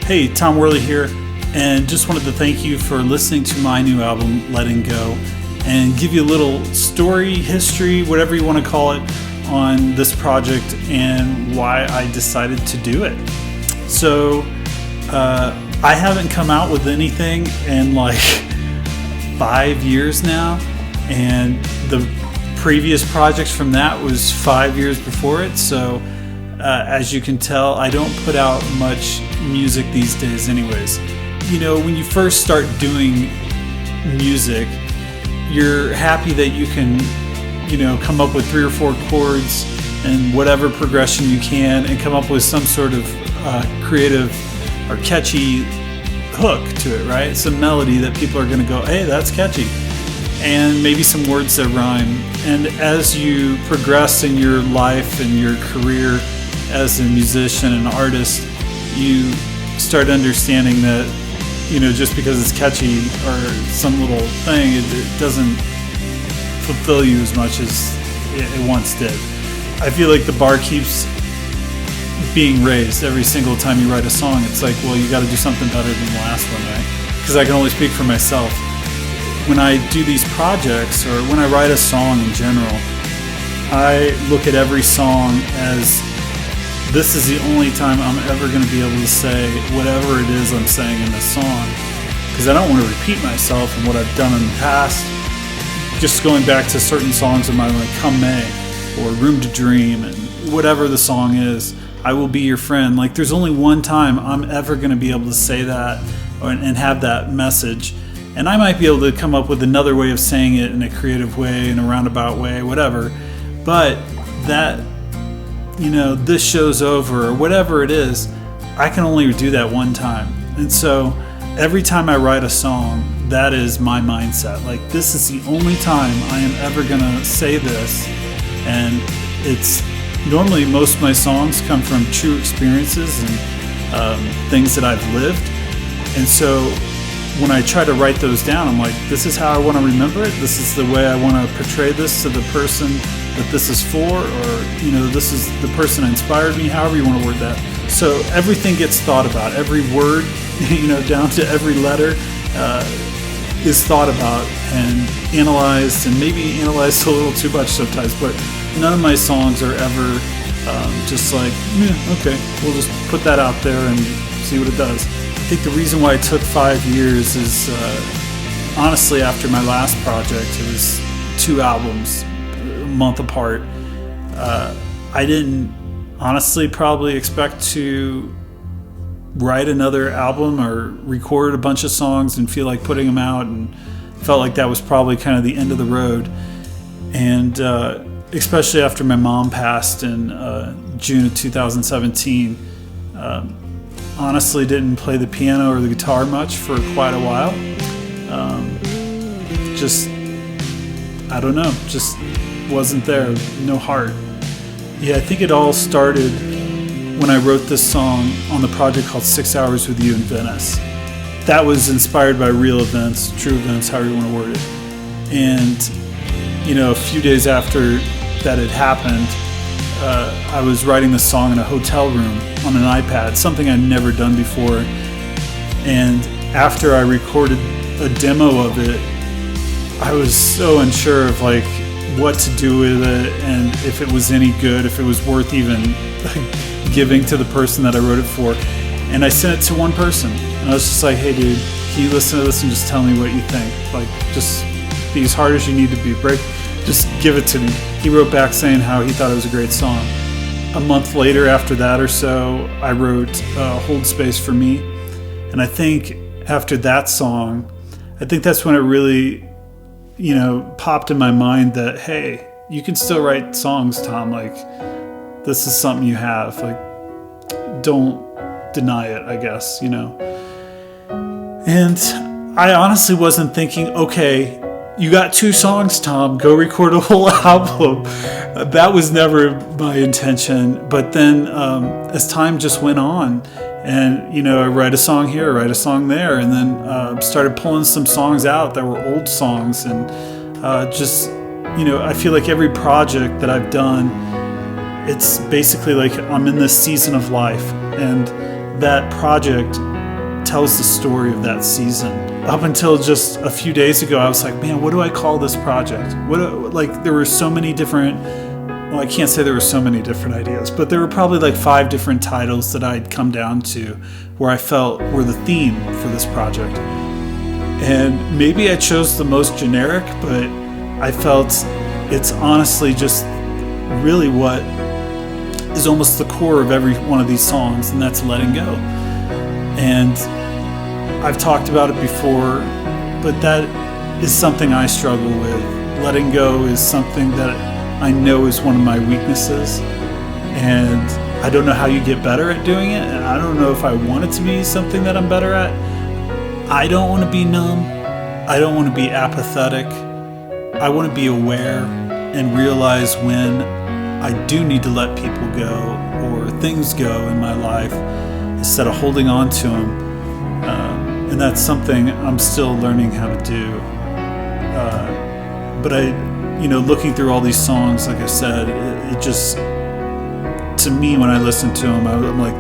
Hey, Tom Worley here, and just wanted to thank you for listening to my new album, Letting Go, and give you a little story, history, whatever you want to call it, on this project and why I decided to do it. So, I haven't come out with anything in like 5 years now, and the previous projects from that was 5 years before it, so as you can tell, I don't put out much music these days anyways. You know, when you first start doing music, you're happy that you can, come up with 3 or 4 chords and whatever progression you can and come up with some sort of creative or catchy hook to it, right? Some melody that people are going to go, hey, that's catchy. And maybe some words that rhyme. And as you progress in your life and your career as a musician and artist, you start understanding that, just because it's catchy or some little thing, it doesn't fulfill you as much as it once did. I feel like the bar keeps being raised every single time you write a song. It's like, well, you got to do something better than the last one, right? Because I can only speak for myself. When I do these projects, or when I write a song in general, I look at every song as this is the only time I'm ever going to be able to say whatever it is I'm saying in this song, because I don't want to repeat myself and what I've done in the past. Just going back to certain songs of mine like Come May or Room to Dream and whatever the song is, I Will Be Your Friend. Like, there's only one time I'm ever going to be able to say that and have that message. And I might be able to come up with another way of saying it in a creative way, in a roundabout way, whatever. But that, this show's over, or whatever it is, I can only do that one time. And so every time I write a song, that is my mindset. Like, this is the only time I am ever going to say this. And it's normally, most of my songs come from true experiences and things that I've lived. And so when I try to write those down, I'm like, this is how I want to remember it. This is the way I want to portray this to the person that this is for, or, this is the person that inspired me, however you want to word that. So everything gets thought about. Every word, down to every letter is thought about and analyzed, and maybe analyzed a little too much sometimes, but none of my songs are ever just like, okay, we'll just put that out there and see what it does. I think the reason why it took 5 years is, honestly, after my last project, it was 2 albums, a month apart. I didn't honestly probably expect to write another album or record a bunch of songs and feel like putting them out, and felt like that was probably kind of the end of the road. And especially after my mom passed in June of 2017, honestly didn't play the piano or the guitar much for quite a while. I don't know, just wasn't there, no heart. Yeah, I think it all started when I wrote this song on the project called 6 Hours With You in Venice. That was inspired by real events, true events, however you want to word it. And, a few days after that had happened, I was writing the song in a hotel room on an iPad, something I'd never done before. And after I recorded a demo of it, I was so unsure of like what to do with it, and if it was any good, if it was worth even giving to the person that I wrote it for. And I sent it to one person, and I was just like, hey dude, can you listen to this and just tell me what you think? Like, just be as hard as you need to be, just give it to me. He wrote back saying how he thought it was a great song. A month later, after that or so, I wrote Hold Space for Me. And I think after that song, I think that's when it really, popped in my mind that, hey, you can still write songs, Tom. Like, this is something you have. Like, don't deny it, I guess, And I honestly wasn't thinking, okay, you got 2 songs, Tom, go record a whole album. That was never my intention. But then as time just went on, and, I write a song here, write a song there, and then started pulling some songs out that were old songs. And I feel like every project that I've done, it's basically like I'm in this season of life. And that project tells the story of that season. Up until just a few days ago, I was like, man, what do I call this project? There were so many different, well, I can't say there were so many different ideas, but there were probably like 5 different titles that I'd come down to where I felt were the theme for this project. And maybe I chose the most generic, but I felt it's honestly just really what is almost the core of every one of these songs, and that's letting go. And I've talked about it before, but that is something I struggle with. Letting go is something that I know is one of my weaknesses, and I don't know how you get better at doing it, and I don't know if I want it to be something that I'm better at. I don't want to be numb. I don't want to be apathetic. I want to be aware and realize when I do need to let people go or things go in my life instead of holding on to them. And that's something I'm still learning how to do. But looking through all these songs, like I said, it just, to me, when I listen to them, I'm like,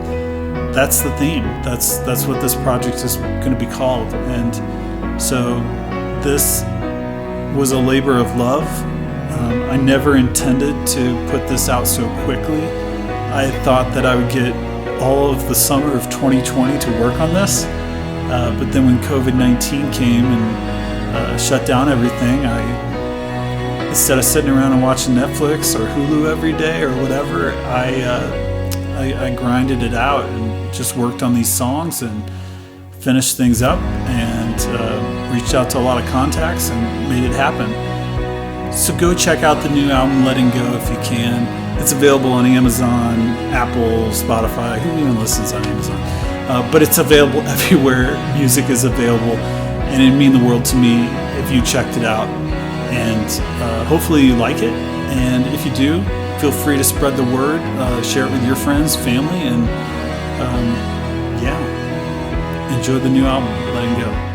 that's the theme. That's what this project is going to be called. And so this was a labor of love. I never intended to put this out so quickly. I thought that I would get all of the summer of 2020 to work on this. But then when COVID-19 came and shut down everything, instead of sitting around and watching Netflix or Hulu every day or whatever, I grinded it out and just worked on these songs and finished things up and reached out to a lot of contacts and made it happen. So go check out the new album, Letting Go, if you can. It's available on Amazon, Apple, Spotify. Who even listens on Amazon? But it's available everywhere music is available, and it'd mean the world to me if you checked it out. And hopefully you like it. And if you do, feel free to spread the word, share it with your friends, family, and enjoy the new album, Letting Go.